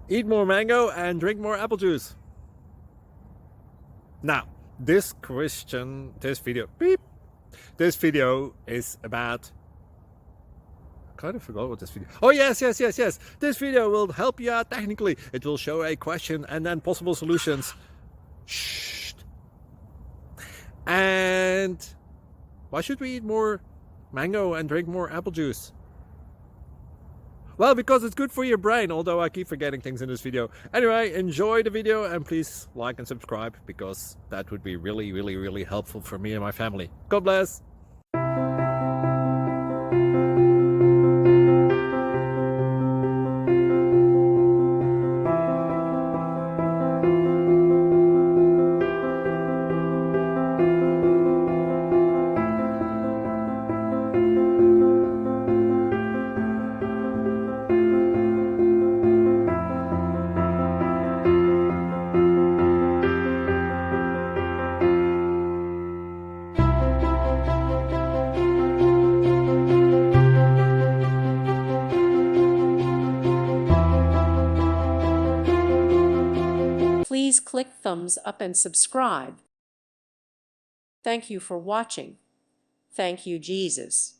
Eat more mango and drink more apple juice. Now, this video is about, I kind of forgot what this video. Oh, yes. This video will help you out technically. It will show a question and then possible solutions. Shh. And why should we eat more mango and drink more apple juice? Well, because it's good for your brain, although I keep forgetting things in this video. Anyway, enjoy the video and please like and subscribe, because that would be really helpful for me and my family. God bless! Please click thumbs up and subscribe. Thank you for watching. Thank you, Jesus.